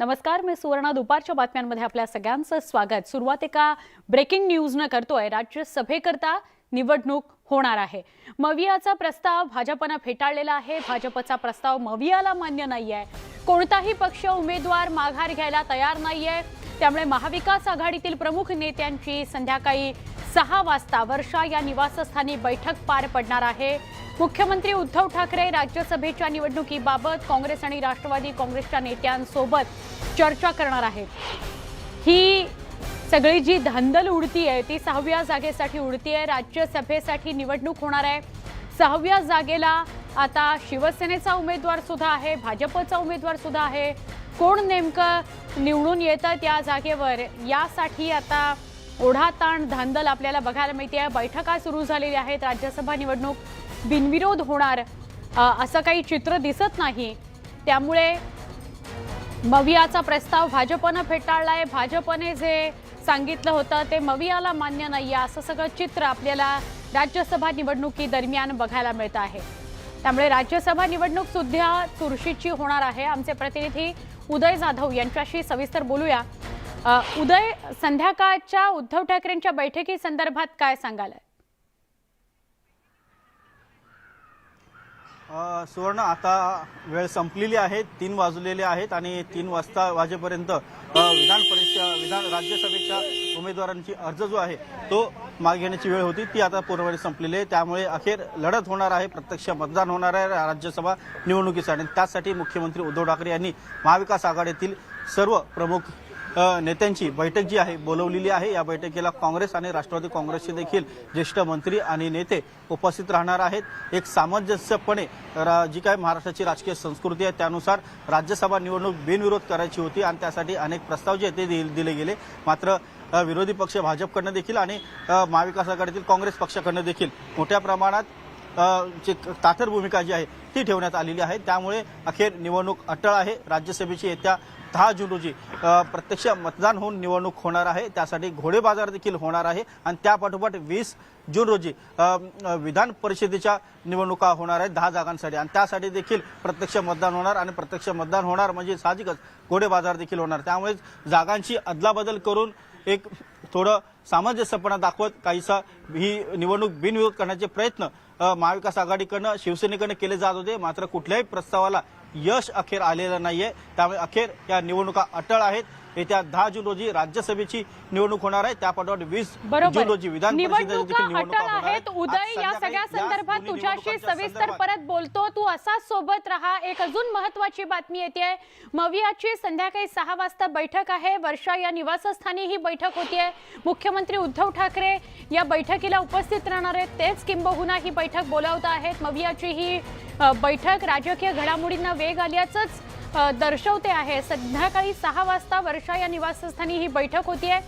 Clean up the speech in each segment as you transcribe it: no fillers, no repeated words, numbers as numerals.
नमस्कार, मी सुवर्णा. दुपारच्या बातम्यांमध्ये आपल्या सगळ्यांचं स्वागत. सुरुवात एका ब्रेकिंग न्यूजनं करतोय. राज्यसभेकरता निवडणूक होणार आहे. मवियाचा प्रस्ताव भाजपनं फेटाळलेला आहे. भाजपचा प्रस्ताव मवियाला मान्य नाहीये. कोणताही पक्ष उमेदवार माघार घ्यायला तयार नाहीये. त्यामुळे महाविकास आघाडीतील प्रमुख नेत्यांची संध्याकाळी 6 वाजता वर्षा या निवासस्थानी बैठक पार पडणार आहे. मुख्यमंत्री उद्धव ठाकरे राज्यसभेच्या निवडणुकीबाबत काँग्रेस आणि राष्ट्रवादी काँग्रेसच्या नेत्यांसोबत चर्चा करणार आहेत. ही सगळी जी धांदल उडतीये ती 6व्या जागेसाठी उडतीये. राज्यसभेसाठी निवडणूक होणार आहे. 6व्या जागेला आता शिवसेनेचा उमेदवार सुद्धा आहे, भाजपचा उमेदवार सुद्धा आहे. कोण नेमकं निवडून येतं त्या जागेवर यासाठी आता ओढाताण धांदल आपल्याला बघायला मिळते. बैठका सुरू झालेल्या आहेत. राज्यसभा निवडणूक बिनविरोध होणार असं काही चित्र दिसत नाही. त्यामुळे मवियाचा प्रस्ताव भाजपनं फेटाळलाय. भाजपने जे सांगितलं होतं ते मवियाला मान्य नाहीये असं सगळं चित्र आपल्याला राज्यसभा निवडणुकी दरम्यान बघायला मिळत आहे. त्यामुळे राज्यसभा निवडणूक सुद्धा चुरशीची होणार आहे. आमचे प्रतिनिधी उदय जाधव यांच्याशी सविस्तर बोलूया. उदय, संध्याकाळच्या उद्धव ठाकरेंच्या बैठकी संदर्भात काय सांगाल? सुवर्ण, आता वेळ संपलेली आहे. 3 वाजलेले आहेत आणि 3 वाजेपर्यंत राज्यसभेच्या उमेदवारांची अर्ज जो आहे तो मागे घेण्याची वेळ होती, ती आता पूर्णपणे संपलेली आहे. त्यामुळे अखेर लढत होणार आहे, प्रत्यक्ष मतदान होणार आहे राज्यसभा निवडणुकीसाठी. त्यासाठी मुख्यमंत्री उद्धव ठाकरे यांनी महाविकास आघाडीतील सर्व प्रमुख नेत्यांची बैठक जी आहे बोलवलेली आहे. या बैठकीला काँग्रेस आणि राष्ट्रवादी काँग्रेसचे देखील ज्येष्ठ मंत्री आणि नेते उपस्थित राहणार आहेत. एक सामंजस्यपणे जी काय महाराष्ट्राची राजकीय संस्कृती आहे त्यानुसार राज्यसभा निवडणूक बिनविरोध करायची होती आणि त्यासाठी अनेक प्रस्ताव जे ते दिले गेले. मात्र विरोधी पक्ष भाजपकडनं देखील आणि महाविकास आघाडीतील काँग्रेस पक्षाकडनं देखील मोठ्या प्रमाणात जी ताठर भूमिका जी आहे ती ठेवण्यात आलेली आहे. त्यामुळे अखेर निवडणूक अटळ आहे. राज्यसभेची येत्या 10 जून रोजी प्रत्यक्ष मतदान होऊन निवडणूक होणार आहे. त्यासाठी घोडेबाजार देखील होणार आहे आणि त्यापाठोपाठ 20 जून रोजी विधान परिषदेच्या निवडणुका होणार आहेत 10 जागांसाठी आणि त्यासाठी देखील प्रत्यक्ष मतदान होणार आणि प्रत्यक्ष मतदान होणार म्हणजे साहजिकच घोडेबाजार देखील होणार. त्यामुळे जागांची अदलाबदल करून एक थोडं सामंजस्यपणा दाखवत काहीसा ही निवडणूक बिनविरोध करण्याचे प्रयत्न महाविकास आघाडीकडनं शिवसेनेकडनं केले जात होते. मात्र कुठल्याही प्रस्तावाला यश अखेर आलेलं नाहीये. त्यामुळे अखेर या निवडणुका अटळ आहेत. येत्या 10 जून रोजी राज्यसभेची निवडणूक होणार आहे. त्यापाठोपाठ 20 जून रोजी विधान परिषदेची निवडणूक होणार आहे. उदय, या सगळ्या संदर्भात तुझ्याशी सविस्तर परत बोलतो. तू असाच सोबत राहा. एक अजून महत्त्वाची बातमी येते. मवियाची संध्याकाळी 6 वाजता बैठक आहे. वर्षा या निवासस्थानी ही बैठक होतीये. मुख्यमंत्री उद्धव ठाकरे या बैठकीला उपस्थित राहणार आहेत. तेच किंबहुना ही बैठक बोलावत आहेत. मवियाची ही बैठक राजकीय घडामोडींना वेग आल्याचंच दर्शवते आहे. संध्याकाळी 6 वाजता वर्षा या निवासस्थानी ही बैठक होतीये.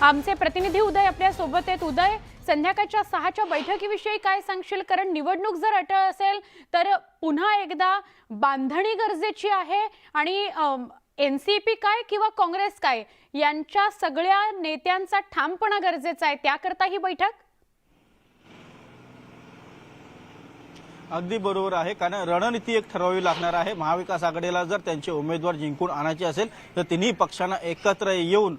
आमचे प्रतिनिधी उदय आपल्या सोबत आहेत. उदय, संध्याकाळच्या 6च्या बैठकीविषयी काय सांगशील? कारण निवडणूक जर अटळ असेल तर पुन्हा एकदा बांधणी गरजेची आहे आणि एनसीपी काय किंवा काँग्रेस काय यांच्या सगळ्या नेत्यांचा ठामपणा गरजेचा आहे. त्याकरता ही बैठक अगदी बरोबर आहे. कारण रणनीती एक ठरवावी लागणार आहे. महाविकास आघाडीला जर त्यांचे उमेदवार जिंकून आणायचे असेल तर तिन्ही पक्षांना एकत्र येऊन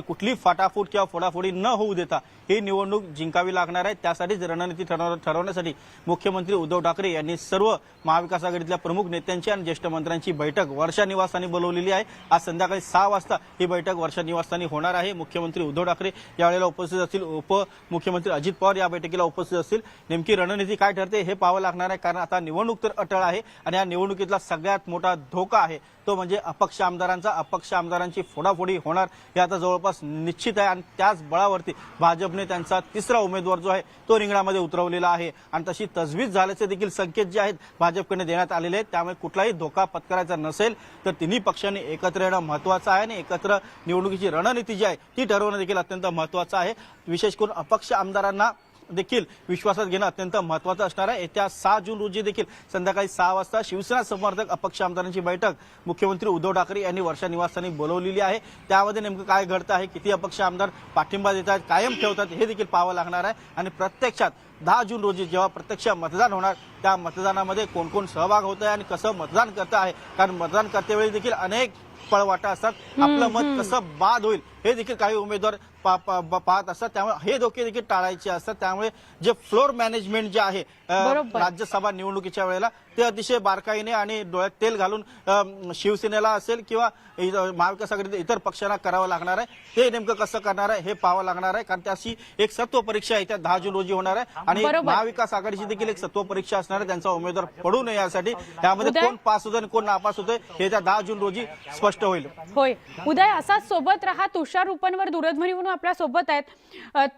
कुठली फाटाफूट किंवा फोडाफोडी न होऊ देता ही निवडणूक जिंकावी लागणार आहे. त्यासाठीच रणनीती ठरवण्यासाठी मुख्यमंत्री उद्धव ठाकरे यांनी सर्व महाविकास आघाडीतल्या प्रमुख नेत्यांची आणि ज्येष्ठ मंत्र्यांची बैठक वर्षा निवासस्थानी बोलवलेली आहे. आज संध्याकाळी 6 वाजता ही बैठक वर्षा निवासस्थानी होणार आहे. मुख्यमंत्री उद्धव ठाकरे यावेळेला उपस्थित असतील. उपमुख्यमंत्री अजित पवार या बैठकीला उपस्थित असतील. नेमकी रणनीती काय ठरते हे पाहावं लागणार आहे. कारण आता निवडणूक तर अटळ आहे आणि या निवडणुकीतला सगळ्यात मोठा धोका आहे तो म्हणजे अपक्ष आमदारांचा. अपक्ष आमदारांची फोडाफोडी होणार हे आता जवळपास निश्चित आहे आणि त्याच बळावरती भाजपने त्यांचा 3रा उमेदवार जो आहे तो रिंगणामध्ये उतरवलेला आहे आणि तशी तजवीज झाल्याचे देखील संकेत जे आहेत भाजपकडे देण्यात आलेले आहेत. त्यामुळे कुठलाही धोका पत्करायचा नसेल तर तिन्ही पक्षांनी एकत्र येणं महत्त्वाचं आहे आणि एकत्र निवडणुकीची रणनीती जी आहे ती ठरवणं देखील अत्यंत महत्त्वाचं आहे. विशेष करून अपक्ष आमदारांना देखील विश्वासात घेणं अत्यंत महत्त्वाचं असणार आहे. येत्या 6 जून रोजी देखील संध्याकाळी 6 वाजता शिवसेना समर्थक अपक्ष आमदारांची बैठक मुख्यमंत्री उद्धव ठाकरे यांनी वर्षा निवासस्थानी बोलवलेली आहे. त्यामध्ये नेमकं काय घडतं आहे, किती अपक्ष आमदार पाठिंबा देतात, कायम ठेवतात हे देखील पाहावं लागणार आहे. आणि प्रत्यक्षात 10 जून रोजी जेव्हा प्रत्यक्ष मतदान होणार त्या मतदानामध्ये कोण कोण सहभाग होत आहे आणि कसं मतदान करत आहे, कारण मतदान करतेवेळी देखील अनेक पळवाटा असतात आपलं मत कसं बाद होईल हे देखील काही उमेदवार पाहत असतात त्यामुळे हे धोके देखील टाळायचे असतात त्यामुळे जे फ्लोर मॅनेजमेंट जे आहे बरोबर. राज्यसभा निवडणुकीच्या वेळेला ते अतिशय बारकाईने आणि डोळ्यात तेल घालून शिवसेनेला असेल किंवा महाविकास आघाडीतील इतर पक्षांना करावं लागणार आहे ते नेमकं कसं करणार आहे हे पाहावं लागणार आहे कारण त्याची एक सत्व परीक्षा आहे त्या 10 जून रोजी होणार आहे आणि बरोबर. महाविकास आघाडीची देखील एक सत्व परीक्षा असणार आहे त्यांचा उमेदवार पडू नये यासाठी त्यामध्ये उदय? कोण पास होतं आणि कोण नापास होतंय हे त्या 10 जून रोजी स्पष्ट होईल. होय उदय असाच सोबत रहा. तुषार रूपनवर दूरध्वनीवरून आपल्या सोबत आहेत.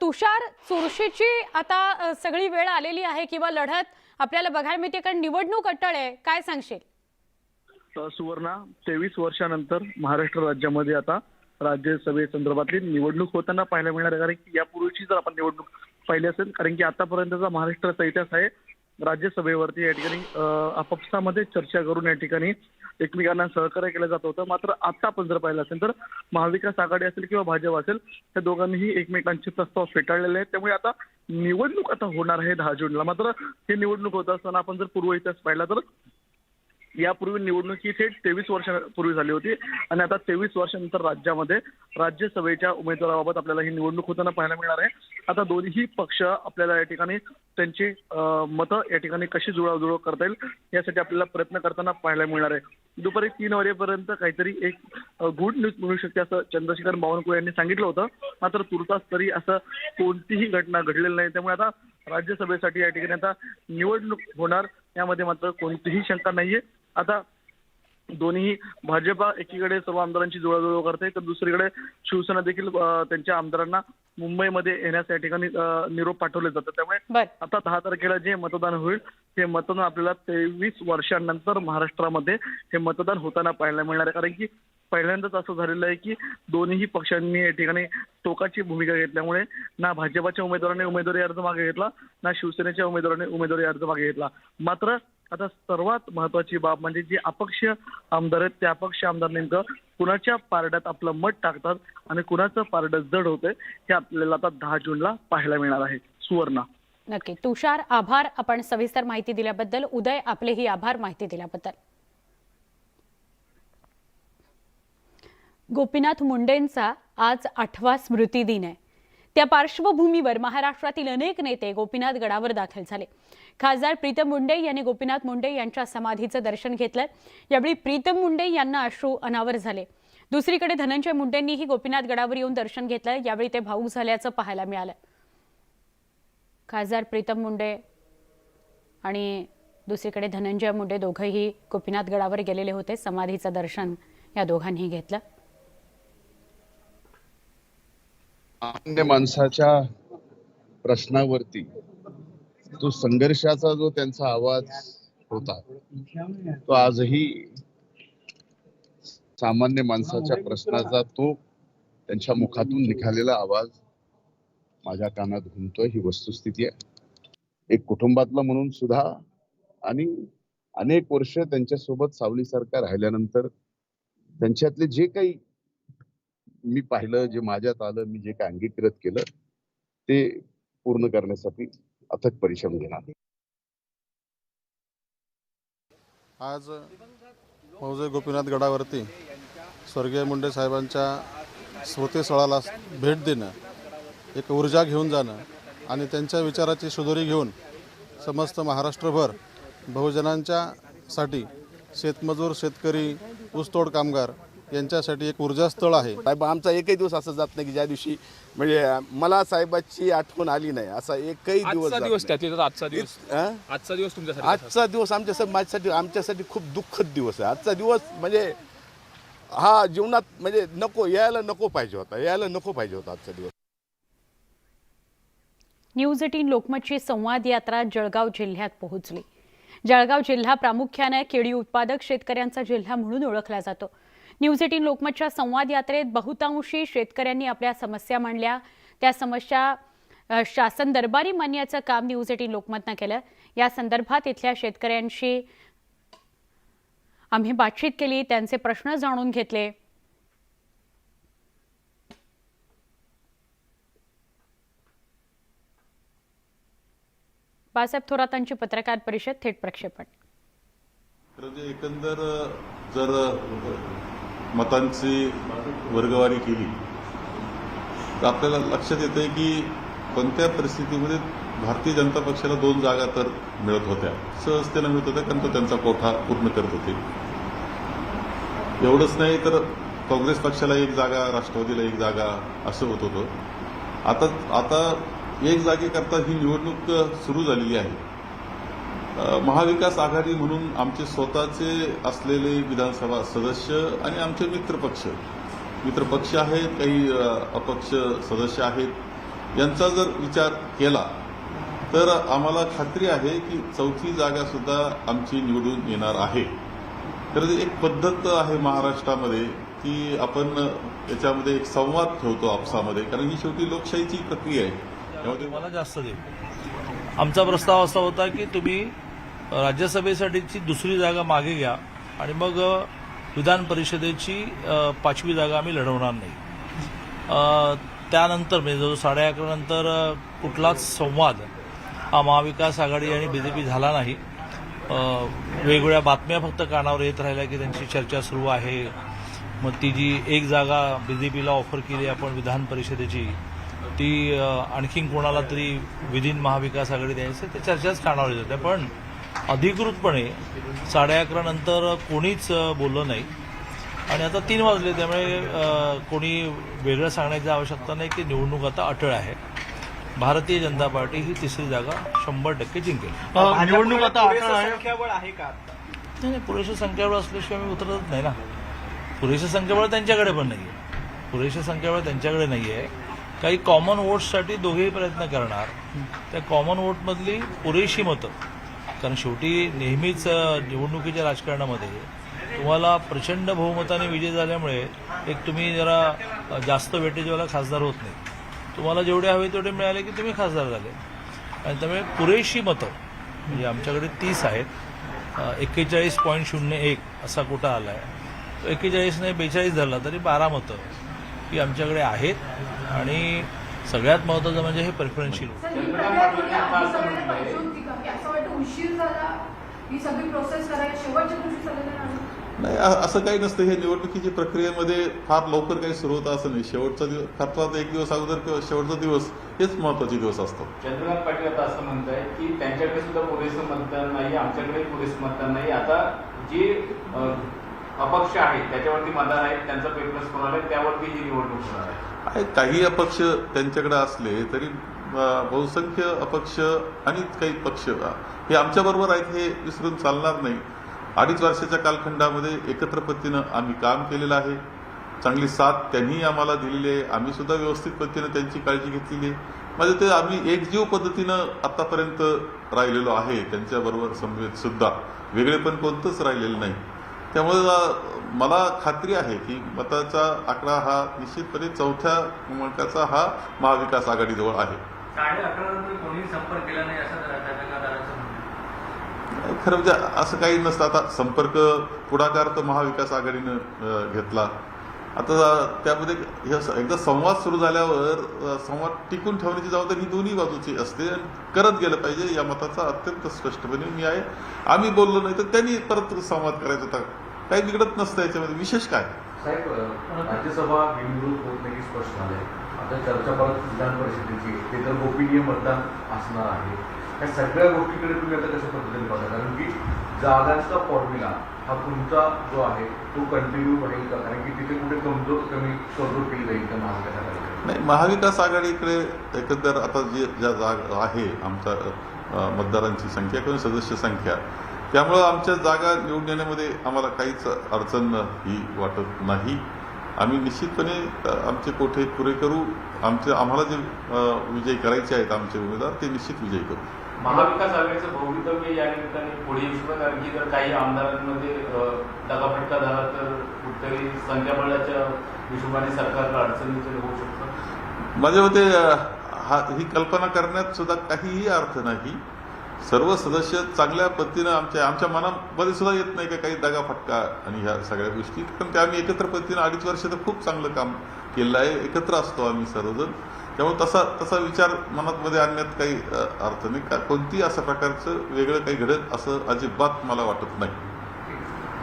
तुषार, चुरशीची आता सगळी वेळ आलेली आहे किंवा लढत आपल्याला बघायला मिळते कारण निवडणूक अटळ आहे, काय सांगशील? सुवर्णा 23 वर्षानंतर महाराष्ट्र राज्यामध्ये आता राज्यसभेसंदर्भातली निवडणूक होताना पाहायला मिळणार आहे. कारण की यापूर्वीची जर आपण निवडणूक पाहिली असेल कारण की आतापर्यंतचा महाराष्ट्राचा इतिहास आहे राज्यसभेवरती या ठिकाणी आपापसामध्ये चर्चा करून या ठिकाणी एकमेकांना सहकार्य केलं जात होतं. मात्र आता आपण जर पाहिलं असेल तर महाविकास आघाडी असेल किंवा भाजप असेल त्या दोघांनीही एकमेकांचे प्रस्ताव फेटाळलेले आहेत. त्यामुळे आता निवडणूक आता होणार आहे 10 जूनला. मात्र ही निवडणूक होत असताना आपण जर पूर्व इतिहास पाहिला तर यापूर्वी निवडणूक ही थेट 23 वर्षापूर्वी झाली होती आणि आता 23 वर्षानंतर राज्यामध्ये राज्यसभेच्या उमेदवाराबाबत आपल्याला ही निवडणूक होताना पाहायला मिळणार आहे. आता दोन्ही पक्ष आपल्याला या ठिकाणी त्यांची मतं या ठिकाणी कशी जुळवाजुळव करता येईल यासाठी आपल्याला प्रयत्न करताना पाहायला मिळणार आहे. दुपारी 3 वाजेपर्यंत काहीतरी एक गुड न्यूज मिळू शकते असं चंद्रशेखर बावनकुळे यांनी सांगितलं होतं. मात्र तुर्तास तरी असं कोणतीही घटना घडलेली नाही. त्यामुळे आता राज्यसभेसाठी या ठिकाणी आता निवडणूक होणार यामध्ये मात्र कोणतीही शंका नाहीये. आता दोन्ही भाजपा एकीकडे सर्व आमदारांची जुळवाजुळव करते तर दुसरीकडे शिवसेना देखील त्यांच्या आमदारांना मुंबईमध्ये येण्यास या ठिकाणी निरोप पाठवले जातात. त्यामुळे आता 10 तारखेला जे मतदान होईल ते मतदान आपल्याला 23 वर्षांनंतर महाराष्ट्रामध्ये हे मतदान होताना पाहायला मिळणार आहे. कारण की पहिल्यांदाच असं झालेलं आहे की दोन्ही पक्षांनी या ठिकाणी टोकाची भूमिका घेतल्यामुळे ना भाजपाच्या उमेदवाराने उमेदवारी अर्ज मागे घेतला ना शिवसेनेच्या उमेदवाराने उमेदवारी अर्ज मागे घेतला. मात्र आता सर्वात महत्वाची बाब म्हणजे जे अपक्ष आमदार आहेत त्या अपक्ष आमदार नेमकं कुणाच्या पारड्यात आपलं मत टाकतात आणि कुणाचं पारडं जड होतंय हे आपल्याला आता 10 जूनला पाहायला मिळणार आहे. सुवर्णा. नक्की तुषार, आभार आपण सविस्तर माहिती दिल्याबद्दल. उदय, आपलेही आभार माहिती दिल्याबद्दल. गोपीनाथ मुंडेंचा आज 8वा स्मृती दिन आहे. त्या पार्श्वभूमीवर महाराष्ट्रातील अनेक नेते गोपीनाथ गडावर दाखल झाले. खासदार प्रीतम मुंडे यांनी गोपीनाथ मुंडे यांच्या समाधीचं दर्शन घेतलं. यावेळी प्रीतम मुंडे यांना अश्रू अनावर झाले. दुसरीकडे धनंजय मुंडेंनीही गोपीनाथ गडावर येऊन दर्शन घेतलं. यावेळी ते भावूक झाल्याचं पाहायला मिळालं. खासदार प्रीतम मुंडे आणि दुसरीकडे धनंजय मुंडे दोघंही गोपीनाथ गडावर गेलेले होते. समाधीचं दर्शन या दोघांनी घेतलं. सामान्य माणसाच्या प्रश्नावरती तो संघर्षाचा जो त्यांचा आवाज होता तो आजही सामान्य माणसाच्या प्रश्नाचा तो त्यांच्या मुखातून निघालेला आवाज माझ्या कानात घुमतोय ही वस्तुस्थिती आहे. एक कुटुंबातला म्हणून सुद्धा आणि अनेक वर्ष त्यांच्यासोबत सावलीसारखा राहिल्यानंतर त्यांच्यातले जे काही मी पाहिलं जे माझ्यात आलं मी जे काही अंगीकृत केलं ते पूर्ण करण्यासाठी अथक परिश्रम घेणार. आज मौजे गोपीनाथ गडावरती स्वर्गीय मुंडे साहेबांच्या स्मृतीस्थळाला भेट देणं, एक ऊर्जा घेऊन जाणं आणि त्यांच्या विचाराची सुधोरी घेऊन समस्त महाराष्ट्रभर बहुजनांच्यासाठी शेतमजूर, शेतकरी, ऊसतोड कामगार यांच्यासाठी एक ऊर्जास्थळ आहे. साहेब आमचा एकही दिवस असं जात नाही की ज्या दिवशी म्हणजे मला साहेबाची आठवण आली नाही असा एकही दिवस आजचा दिवस तुमच्यासाठी आजचा दिवस माझ्यासाठी आमच्यासाठी खूप दुःखद दिवस आहे. आजचा दिवस म्हणजे हा जीवनात म्हणजे यायला नको पाहिजे होता आजचा दिवस. न्यूज 18 लोकमतची संवाद यात्रा जळगाव जिल्ह्यात पोहोचली. जळगाव जिल्हा प्रामुख्याने केळी उत्पादक शेतकऱ्यांचा जिल्हा म्हणून ओळखला जातो. न्यूज 18 लोकमतच्या संवाद यात्रेत बहुतांशी शेतकऱ्यांनी आपल्या समस्या मांडल्या. त्या समस्या शासन दरबारी मानण्याचं काम न्यूज 18 लोकमतनं केलं. या संदर्भात इथल्या शेतकऱ्यांशी आम्ही बातचीत केली, त्यांचे प्रश्न जाणून घेतले. बाळासाहेब थोरातांची पत्रकार परिषद थेट प्रक्षेपण. एकंदर जर मतांची वर्गवारी केली तर आपल्याला लक्षात येतंय की कोणत्या परिस्थितीमध्ये भारतीय जनता पक्षाला 2 जागा तर मिळत होत्या, सहजतेनं मिळत होत्या, कारण तो त्यांचा कोठा पूर्ण करत होते. एवढंच नाही तर काँग्रेस पक्षाला 1 जागा, राष्ट्रवादीला 1 जागा असं होत होतं. आता 1 जागेकरता ही निवडणूक सुरू झालेली आहे. महाविकास आघाडी म्हणून आमचे स्वतःचे असलेले विधानसभा सदस्य आणि आमचे मित्रपक्ष आहेत, काही अपक्ष सदस्य आहेत, यांचा जर विचार केला तर आम्हाला खात्री आहे की 4थी जागा सुद्धा आमची निवडून येणार आहे. तर एक पद्धत आहे महाराष्ट्रामध्ये की आपण याच्यामध्ये एक संवाद ठेवतो आपसामध्ये, कारण ही शेवटी लोकशाहीची प्रक्रिया आहे. त्यामध्ये मला जास्त दे. आमचा प्रस्ताव असा होता की तुम्ही राज्यसभेसाठीची 2री जागा मागे घ्या आणि मग विधान परिषदेची 5वी जागा आम्ही लढवणार नाही. त्यानंतर म्हणजे जो 11:30 नंतर कुठलाच संवाद हा महाविकास आघाडी आणि बीजेपी झाला नाही. वेगवेगळ्या बातम्या फक्त कानावर येत राहिल्या की त्यांची चर्चा सुरू आहे. मग ती जी 1 जागा बीजेपीला ऑफर केली आपण विधान परिषदेची, ती आणखीन कोणाला तरी विदिन महाविकास आघाडी द्यायचं, ते चर्चाच कानावर येत होत्या. पण अधिकृतपणे 11:30 नंतर कोणीच बोललं नाही आणि आता 3 वाजले, त्यामुळे कोणी वेगळं सांगण्याची आवश्यकता नाही की निवडणूक आता अटळ आहे. भारतीय जनता पार्टी ही 3री जागा 100% जिंकेल. निवडणूक आता अटळ आहे. संख्याबळ आहे का? नाही, पुरेशा संख्याबळ असल्याशिवाय मी उतरत नाही ना. पुरेशा संख्याबळ त्यांच्याकडे पण नाही आहे, पुरेशा संख्याबळ त्यांच्याकडे नाही आहे. काही कॉमन वोट्ससाठी दोघेही प्रयत्न करणार. त्या कॉमन वोटमधली पुरेशी मतं, कारण शेवटी नेहमीच निवडणुकीच्या राजकारणामध्ये तुम्हाला प्रचंड बहुमताने विजय झाल्यामुळे एक तुम्ही जरा जास्त वेटेजवाला खासदार होत नाही. तुम्हाला जेवढे हवे तेवढे मिळाले की तुम्ही खासदार झाले. आणि त्यामुळे पुरेशी मतं म्हणजे आमच्याकडे 30 आहेत, 41.01 असा कोटा आला आहे. 41 नाही 42 झाला तरी 12 मतं ही आमच्याकडे आहेत. आणि सगळ्यात महत्त्वाचं म्हणजे हे प्रेफरन्शियल असं वाटतं उशीर झाला, ही सगळी प्रोसेस करायला शेवटच्या दिवशी सगळं नाही, असं काही नसतं. हे निवडणुकीच्या प्रक्रियेमध्ये फार लवकर काही सुरू होतं असं नाही. शेवटचा दिवस, फार 1 दिवस अगोदर किंवा शेवटचा दिवस हेच महत्त्वाचे दिवस असतात. चंद्रकांत पाटील आता असं म्हणताय की त्यांच्याकडे सुद्धा पुरेसं मतदान नाही, आमच्याकडे पुरेसं मतदान नाही. आता जे अपक्ष आहेत त्याच्यावरती मतदार आहेत, त्यांचा प्रेफरन्स कोणाला आहे त्यावरती ही निवडणूक होणार आहे. काही अपक्ष त्यांच्याकडे असले तरी बहुसंख्य अपक्ष आणि काही पक्ष हे आमच्याबरोबर आहेत, हे विसरून चालणार नाही. 2.5 वर्षाच्या कालखंडामध्ये एकत्र पद्धतीनं आम्ही काम केलेलं आहे. चांगली साथ त्यांनी आम्हाला दिलेली आहे. आम्ही सुद्धा व्यवस्थित पद्धतीनं त्यांची काळजी घेतलेली आहे. म्हणजे ते आम्ही एकजीव पद्धतीनं आतापर्यंत राहिलेलो आहे. त्यांच्याबरोबर समवेत सुद्धा वेगळेपण कोणतंच राहिलेलं नाही. त्यामुळे मला खात्री आहे की मताचा आकडा हा निश्चितपणे 4थ्या क्रमांकाचा हा महाविकास आघाडीजवळ आहे. 11:30 नंतर कोणी संपर्क केला नाही असं तक्रारदारांचं म्हणणं. खरं म्हणजे असं काही नसतं. आता संपर्क पुढाकार तर महाविकास आघाडीनं घेतला. आता त्यामध्ये एकदा संवाद सुरू झाल्यावर संवाद टिकून ठेवण्याची जबाबदारी ही दोन्ही बाजूची असते आणि करत गेलं पाहिजे. या मताचा अत्यंत स्पष्टपणे मी आहे. आम्ही बोललो नाही तर त्यांनी परत संवाद करायचा होता. काही बिघडत नसतं याच्यामध्ये. विशेष काय साहेब, राज्यसभा बिनविरोध होत नाही स्पष्ट झालंय. आता चर्चा परत विधान परिषदेची, ते तर गोपनीय मतदान असणार आहे. या सगळ्या गोष्टीकडे तुम्ही आता कशा पद्धतीने पाहता? कारण की जागांचा फॉर्म्युला हा तुमचा जो आहे तो कंटिन्यू राहील का? कारण की तिथे कुठे कमी तडजोड केली जाईल का महाविकास आघाडीकडे? नाही, महाविकास आघाडीकडे एकंदर आता ज्या जागा आहे आमच्या मतदारांची संख्या किंवा सदस्य संख्या, त्यामुळं आमच्या जागा निवडून येण्यामध्ये आम्हाला काहीच अडचण ही वाटत नाही. आम्ही निश्चितपणे आमचे कोठे पुरे करू. आम्हाला जे विजय करायचे आहेत आमचे उमेदवार ते निश्चित विजयी करू. महाविकास आघाडीचं भवितव्य या निमित्ताने पुढे येऊ शकतं, कारण की जर काही आमदारांमध्ये दगाफटका झाला तर कुठेतरी संख्याबळाच्या हिशोबाने सरकारला अडचणी होऊ शकतं. माझ्या मते ही कल्पना करण्यात सुद्धा काहीही अर्थ नाही. सर्व सदस्य चांगल्या पद्धतीनं आमच्या मनामध्ये सुद्धा येत नाही का काही दगाफटका आणि ह्या सगळ्या गोष्टी. पण ते आम्ही एकत्र पद्धतीनं 2.5 वर्ष तर खूप चांगलं काम केलं आहे. एकत्र असतो आम्ही सर्वजण. त्यामुळे तसा विचार मनामध्ये आणण्यात काही अर्थ नाही. का कोणतीही अशा प्रकारचं वेगळं काही घडत असं अजिबात मला वाटत नाही.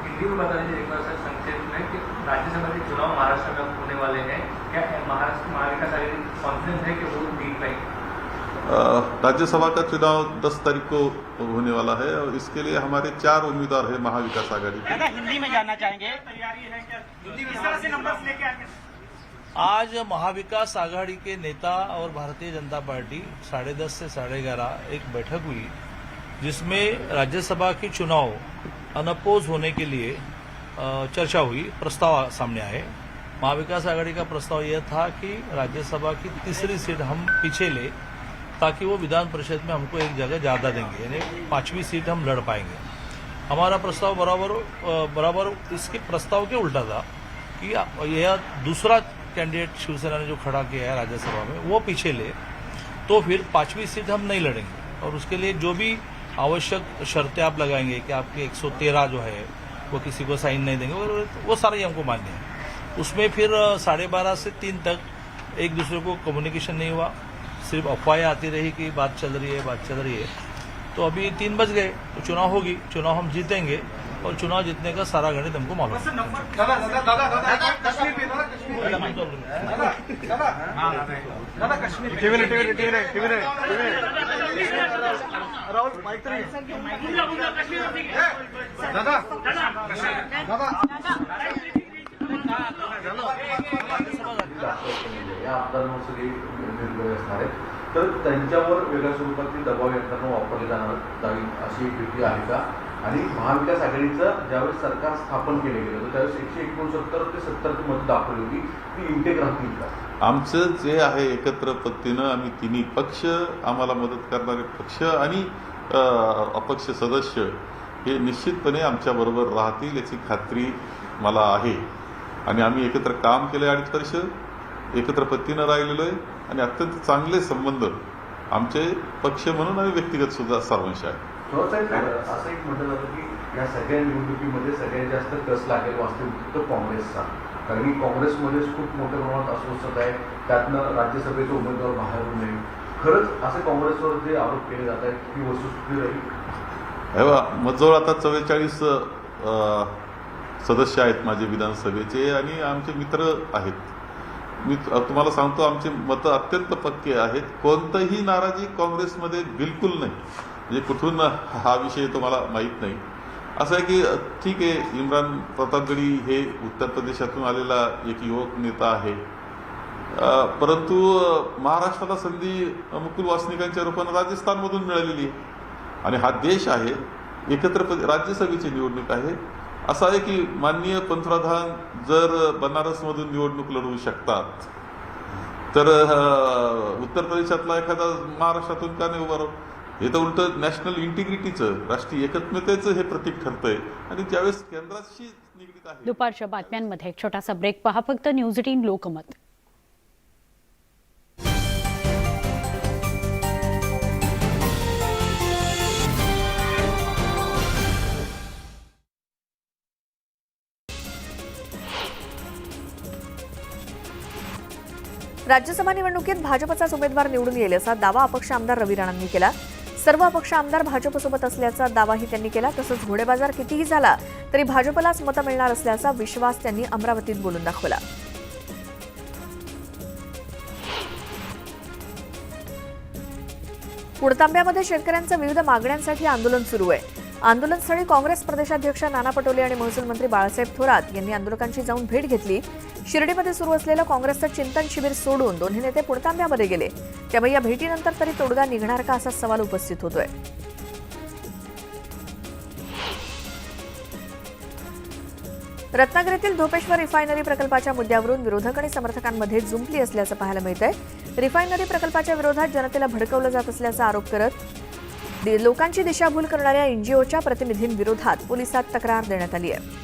हिंदी मतदारांची संख्येत नाही की राज्यसभा के चुनाव महाराष्ट्र में होने वाले हैं, क्या महाराष्ट्र महाविकास आघाड़ी कॉन्फिडेंस है कि वो जीत पाएगी? राज्यसभा का चुनाव 10 तारीख को होने वाला है और इसके लिए हमारे 4 उम्मीदवार हैं महाविकास आघाड़ी के। हिंदी में जानना चाहेंगे, तैयारी है क्या? हिंदी में तरह से नंबर लेके आएंगे। आज महाविकास आघाड़ी के नेता और भारतीय जनता पार्टी 10:30 से 11:30 एक बैठक हुई जिसमें राज्यसभा के चुनाव अनअपोज होने के लिए चर्चा हुई, प्रस्ताव सामने आए। महाविकास आघाड़ी का प्रस्ताव यह था कि राज्यसभा की तीसरी सीट हम पीछे ले ताकि वो विधान परिषद में हमको एक जगह ज़्यादा देंगे, यानी 5वीं सीट हम लड़ पाएंगे। हमारा प्रस्ताव बराबर इसके प्रस्ताव के उल्टा था कि यह दूसरा कैंडिडेट शिवसेना ने जो खड़ा किया है राज्यसभा में वो पीछे ले तो फिर 5वीं सीट हम नहीं लड़ेंगे और उसके लिए जो भी आवश्यक शर्तें आप लगाएंगे कि आपके 113 जो है वो किसी को साइन नहीं देंगे, वो सारा ही हमको मान्य है। उसमें फिर 12:30 से 3 तक एक दूसरे को कम्युनिकेशन नहीं हुआ, सिर्फ अफवाहें आती रही कि बात चल रही है। तो अभी 3 बज गए, तो चुनाव होगी, चुनाव हम जीतेंगे और चुनाव जीतने का सारा गणित हमको मालूम है। या आमदारांवर सगळी निर्णय असणार आहेत, तर त्यांच्यावर वेगळ्या स्वरूपातली दबाव यंत्रणा वापरली जावी अशी भीती आहे का? आणि महाविकास आघाडीचं ज्यावेळेस सरकार स्थापन केलं गेलं होतं त्यावेळेस 169 ते 70 मतं दाखवली होती, ती इंटेक राहतील का? आमचं जे आहे एकत्र पद्धतीनं आम्ही तिन्ही पक्ष, आम्हाला मदत करणारे पक्ष आणि अपक्ष सदस्य हे निश्चितपणे आमच्याबरोबर राहतील याची खात्री मला आहे आणि आम्ही एकत्र काम केलं 2.5 वर्ष, एकत्र पद्धतीनं राहिलेलो आहे आणि अत्यंत चांगले संबंध आमचे पक्ष म्हणून आणि व्यक्तिगत सुद्धा सर्वांशी आहे. असं एक म्हटलं जातं की या सगळ्या निवडणुकीमध्ये सगळ्यात जास्त कस लागेल वास्तविक तर काँग्रेसचा, कारण की काँग्रेसमध्येच खूप मोठ्या प्रमाणात अस्वस्थता आहे, त्यातनं राज्यसभेचे उमेदवार बाहेर होऊ नये. खरंच असे काँग्रेसवर जे आरोप केले जात आहेत ही वस्तुस्थिती राहील? मजोळ आता 44 सदस्य आहेत माझे विधानसभेचे आणि आमचे मित्र आहेत. मी तुम्हाला सांगतो आमचे मतं अत्यंत पक्के आहेत. कोणतंही नाराजी काँग्रेसमध्ये बिलकुल नाही. म्हणजे कुठून हा विषय तुम्हाला माहीत नाही. असं आहे की ठीक आहे, इम्रान प्रतापगडी हे उत्तर प्रदेशातून आलेला एक युवक नेता आहे, परंतु महाराष्ट्राला संधी मुकुल वासनिकांच्या रूपानं राजस्थानमधून मिळालेली आहे आणि हा देश आहे, एकत्र राज्यसभेची निवडणूक आहे. असं आहे की माननीय पंतप्रधान जर बनारसमधून निवडणूक लढवू शकतात तर उत्तर प्रदेशातला एखादा महाराष्ट्रातून का नाही उभा राहू? हे तर उलट नॅशनल इंटिग्रिटीचं, राष्ट्रीय एकत्मतेचं हे प्रतीक ठरतंय आणि त्यावेळेस केंद्राशी निगडीत आहे. दुपारच्या बातम्यांमध्ये एक छोटासा ब्रेक पहा फक्त. न्यूज 18 लोकमत. राज्यसभा निवडणुकीत भाजपचाच उमेदवार निवडून येईल असा दावा अपक्ष आमदार रवी राणांनी केला. सर्व अपक्ष आमदार भाजपसोबत असल्याचा दावाही त्यांनी केला. तसंच घोडेबाजार कितीही झाला तरी भाजपलाच मतं मिळणार असल्याचा विश्वास त्यांनी अमरावतीत बोलून दाखवला. पुणतांब्यामध्ये शेतकऱ्यांचं विविध मागण्यांसाठी आंदोलन सुरू आहे. आंदोलनस्थळी काँग्रेस प्रदेशाध्यक्ष नाना पटोले आणि महसूल मंत्री बाळासाहेब थोरात यांनी आंदोलकांची जाऊन भेट घेतली. शिर्डीमध्ये सुरू असलेलं काँग्रेसचं चिंतन शिबिर सोडून दोन्ही नेते पुणतांब्यामध्ये गेले. त्यामुळे या भेटीनंतर तरी तोडगा निघणार का असा सवाल उपस्थित होतोय. रत्नागिरीतील धोपेश्वर रिफायनरी प्रकल्पाच्या मुद्द्यावरून विरोधक आणि समर्थकांमध्ये जुंपली असल्याचं पाहायला मिळतंय. रिफायनरी प्रकल्पाच्या विरोधात जनतेला भडकवलं जात असल्याचा आरोप करत लोकांची दिशाभूल करणाऱ्या एनजीओच्या प्रतिनिधींविरोधात पोलिसात तक्रार देण्यात आली आहे.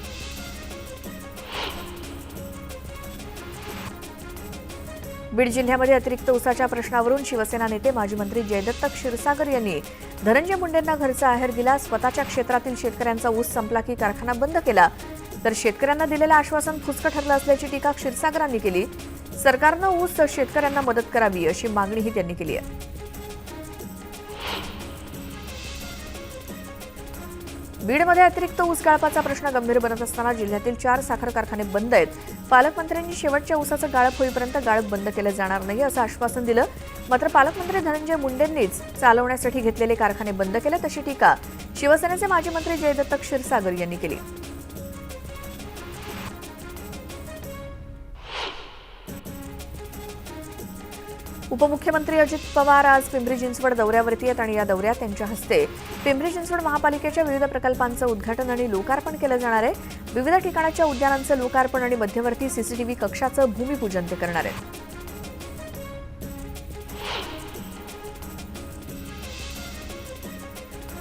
बीड जिल्ह्यामध्ये अतिरिक्त ऊसाच्या प्रश्नावरून शिवसेना नेते माजी मंत्री जयदत्त क्षीरसागर यांनी धनंजय मुंडेंना घरचा आहेर दिला. स्वतःच्या क्षेत्रातील शेतकऱ्यांचा ऊस संपला की कारखाना बंद केला, तर शेतकऱ्यांना दिलेलं आश्वासन फुसकं ठरलं असल्याची टीका क्षीरसागरांनी केली. सरकारनं ऊस शेतकऱ्यांना मदत करावी अशी मागणीही त्यांनी केली आहे. बीडमध्ये अतिरिक्त ऊस गाळपाचा प्रश्न गंभीर बनत असताना जिल्ह्यातील 4 साखर कारखाने बंद आहेत. पालकमंत्र्यांनी शेवटच्या ऊसाचं गाळप होईपर्यंत गाळप बंद केलं जाणार नाही असं आश्वासन दिलं. मात्र पालकमंत्री धनंजय मुंडेंनीच चालवण्यासाठी घेतलेले कारखाने बंद केले, तशी टीका शिवसेनेचे माजी मंत्री जयदत्त क्षीरसागर यांनी केली. उपमुख्यमंत्री अजित पवार आज पिंपरी चिंचवड दौऱ्यावरती आहेत आणि या दौऱ्यात त्यांच्या हस्ते पिंपरी चिंचवड महापालिकेच्या विविध प्रकल्पांचं उद्घाटन आणि लोकार्पण केलं जाणार आहे. विविध ठिकाणाच्या उद्यानांचं लोकार्पण आणि मध्यवर्ती सीसीटीव्ही कक्षाचं भूमिपूजन ते करणार आहेत.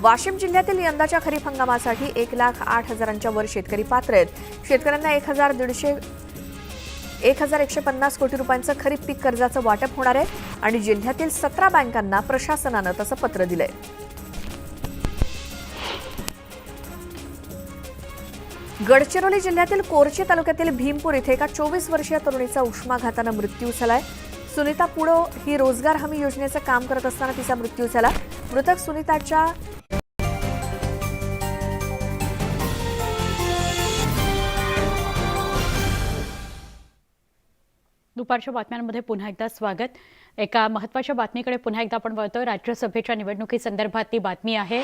वाशिम जिल्ह्यातील यंदाच्या खरीप हंगामासाठी 1,08,000च्या वर शेतकरी पात्र आहेत. शेतकऱ्यांना 1,150 कोटी रुपयांचं खरीप पीक कर्जाचं वाटप होणार आहे आणि जिल्ह्यातील 17 बँकांना प्रशासनानं तसं पत्र दिलंय. गडचिरोली जिल्ह्यातील कोरची तालुक्यातील भीमपूर इथे एका 24 वर्षीय तरुणीचा उष्माघातानं मृत्यू झालाय. सुनीता पुडो ही रोजगार हमी योजनेचं काम करत असताना तिचा मृत्यू झाला. मृतक सुनीताच्या दुपारच्या बातम्यांमध्ये पुन्हा एकदा स्वागत. एका महत्त्वाच्या बातमीकडे पुन्हा एकदा आपण वळतोय. राज्यसभेच्या निवडणुकीसंदर्भातली बातमी आहे.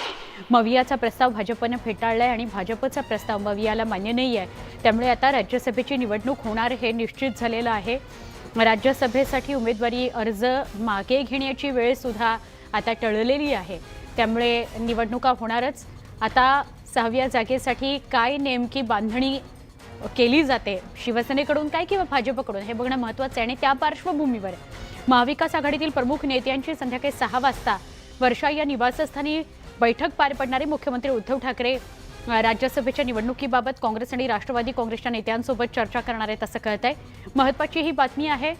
मवियाचा प्रस्ताव भाजपने फेटाळलाय आणि भाजपचा प्रस्ताव मवियाला मान्य नाही आहे. त्यामुळे आता राज्यसभेची निवडणूक होणार हे निश्चित झालेलं आहे. राज्यसभेसाठी उमेदवारी अर्ज मागे घेण्याची वेळ सुद्धा आता टळलेली आहे. त्यामुळे निवडणुका होणारच. आता 6व्या जागेसाठी काय नेमकी बांधणी केली जाते, शिवसेनेकडून काय किंवा भाजपकडून, हे बघणं महत्त्वाचं आहे. आणि त्या पार्श्वभूमीवर महाविकास आघाडीतील प्रमुख नेत्यांची संध्याकाळी 6 वाजता वर्षा या निवासस्थानी बैठक पार पडणारे मुख्यमंत्री उद्धव ठाकरे राज्यसभेच्या निवडणुकीबाबत काँग्रेस आणि राष्ट्रवादी काँग्रेसच्या नेत्यांसोबत चर्चा करणार आहेत असं कळत आहे. महत्त्वाची ही बातमी आहे.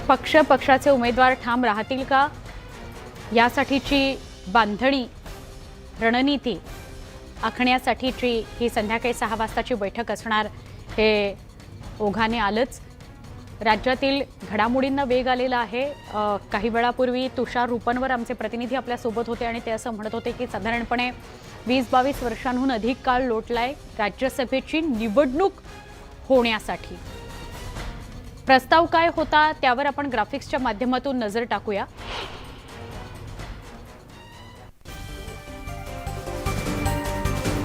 पक्षाचे उमेदवार ठाम राहतील का, यासाठीची बांधणी रणनीती आखण्यासाठीची ही संध्याकाळी 6 वाजताची बैठक असणार हे ओघाने आलंच. राज्यातील घडामोडींना वेग आलेला आहे. काही वेळापूर्वी तुषार रुपनवर आमचे प्रतिनिधी आपल्यासोबत होते आणि ते असं म्हणत होते की साधारणपणे 20-22 वर्षांहून अधिक काळ लोटलाय राज्यसभेची निवडणूक होण्यासाठी. प्रस्ताव काय होता त्यावर आपण ग्राफिक्सच्या माध्यमातून नजर टाकूया.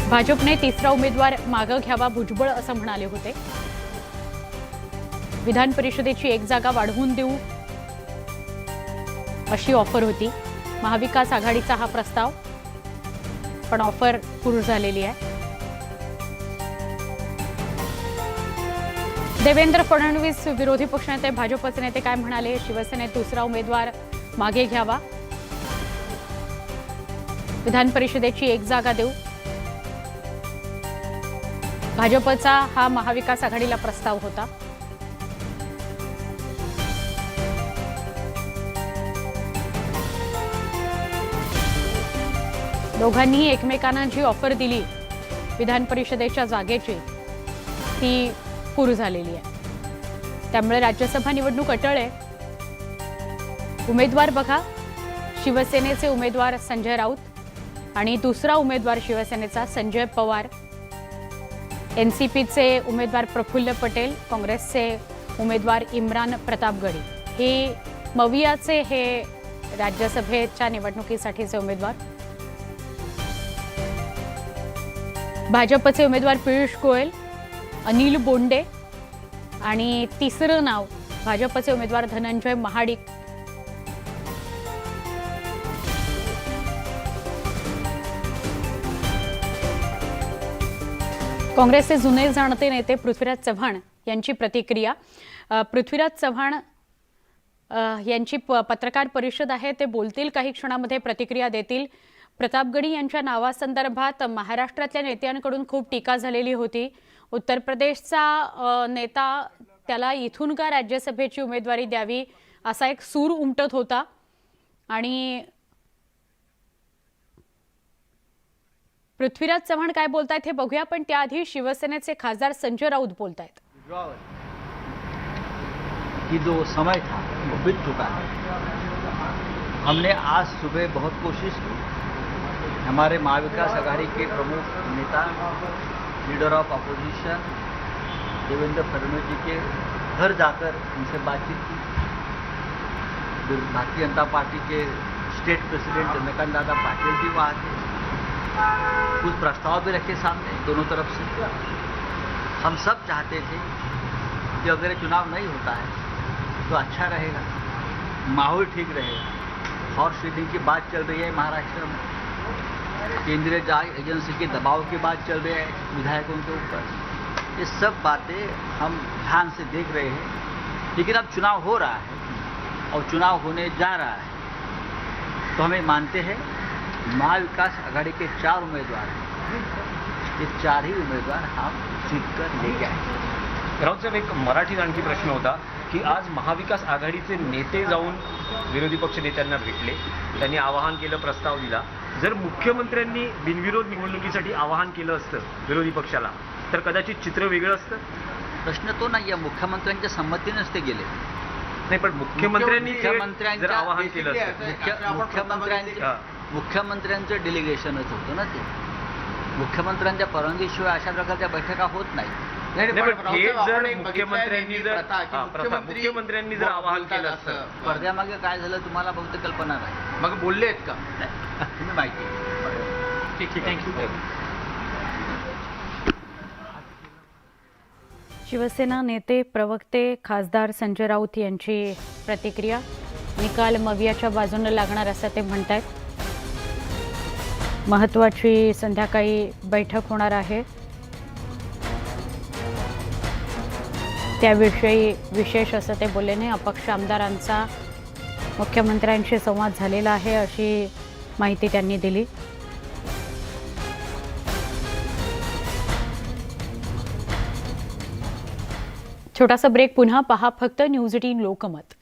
भाजपने 3रा उमेदवार मागं घ्यावा, भुजबळ असं म्हणाले होते. विधान परिषदेची 1 जागा वाढवून देऊ अशी ऑफर होती. महाविकास आघाडीचा हा प्रस्ताव, पण ऑफर पूर्ण झालेली आहे. देवेंद्र फडणवीस विरोधी पक्षनेते, भाजपचे नेते काय म्हणाले? शिवसेनेत 2रा उमेदवार मागे घ्यावा, विधान परिषदेची 1 जागा देऊ, भाजपचा हा महाविकास आघाडीला प्रस्ताव होता. दोघांनी एकमेकांना जी ऑफर दिली विधान परिषदेच्या जागेची ती पूर्ण झालेली आहे. त्यामुळे राज्यसभा निवडणूक अटळ आहे. उमेदवार बघा, शिवसेनेचे उमेदवार संजय राऊत आणि 2रा उमेदवार शिवसेनेचा संजय पवार, एनसीपीचे उमेदवार प्रफुल्ल पटेल, काँग्रेसचे उमेदवार इम्रान प्रतापगडी, हे मवियाचे हे राज्यसभेच्या निवडणुकीसाठीचे उमेदवार. भाजपचे उमेदवार पियुष गोयल, अनिल बोंडे आणि 3रं नाव भाजपचे उमेदवार धनंजय महाडिक. काँग्रेसचे जुने जाणते नेते पृथ्वीराज चव्हाण यांची प्रतिक्रिया. पृथ्वीराज चव्हाण यांची पत्रकार परिषद आहे, ते बोलतील काही क्षणामध्ये, प्रतिक्रिया देतील. प्रतापगडी यांच्या नावासंदर्भात महाराष्ट्रातल्या नेत्यांकडून खूप टीका झालेली होती. उत्तर प्रदेशचा नेता त्याला इथून का राज्यसभेची उमेदवारी द्यावी असा एक सूर उमटत होता. आणि पृथ्वीराज चव्हाण काय बोलतायत हे बघूया, पण त्याआधी शिवसेनेचे खासदार संजय राऊत बोलतायत. कि जो समय था वो बीत चुका है. हमने आज सुबह बहुत कोशिश की हमारे महाविकास आघाड़ी के प्रमुख नेता leader of opposition Devendra Fadnavis ji के घर जाकर उनसे बातचीत की। भारतीय जनता पार्टी के स्टेट प्रेसिडेंट चंद्रकांत दादा पाटिल जी वहाँ थे। कुछ प्रस्ताव भी रखे सामने दोनों तरफ से। हम सब चाहते थे कि अगर ये चुनाव नहीं होता है तो अच्छा रहेगा, माहौल ठीक रहेगा। हॉर्स ट्रेडिंग की बात चल रही है महाराष्ट्र में, केंद्रीय जांच एजेंसी के दबाव की बात चल रही है विधायकों के ऊपर। ये सब बातें हम ध्यान से देख रहे हैं, लेकिन अब चुनाव हो रहा है और चुनाव होने जा रहा है, तो हमें मानते हैं महाविकास आघाड़ी के 4 उम्मीदवार हैं, ये 4 ही उमेदवार हम जीत कर लेके आए। राऊत साहेब, एक मराठीत आणखी प्रश्न होता की आज महाविकास आघाडीचे नेते जाऊन विरोधी पक्ष नेत्यांना भेटले, त्यांनी आवाहन केलं, प्रस्ताव दिला. जर मुख्यमंत्र्यांनी बिनविरोध निवडणुकीसाठी आवाहन केलं असतं विरोधी पक्षाला तर कदाचित चित्र वेगळं असतं. प्रश्न तो नाही आहे, मुख्यमंत्र्यांच्या संमतीनेच ते गेले. नाही, पण मुख्यमंत्र्यांनी जर आवाहन केलं मुख्यमंत्र्यांचं डेलिगेशनच होतं ना ते. मुख्यमंत्र्यांच्या परवानगीशिवाय अशा प्रकारच्या बैठका होत नाही. मुख्यमंत्र्यांनी जर आवाहन केलं असतं, पडद्यामागे काय झालं तुम्हाला बहुतेक कल्पना नाही. मग बोलले आहेत का तुम्ही माहिती. ठीक आहे, थँक्यू. शिवसेना नेते प्रवक्ते खासदार संजय राऊत यांची प्रतिक्रिया. निकाल मवियाच्या बाजूने लागणार असं ते म्हणतायत. महत्त्वाची संध्याकाळी बैठक होणार आहे, त्याविषयी विशेष असं ते बोलले नाही. अपक्ष आमदारांचा मुख्यमंत्र्यांशी संवाद झालेला आहे अशी माहिती त्यांनी दिली. छोटासा ब्रेक, पुन्हा पहा फक्त न्यूज 18 लोकमत.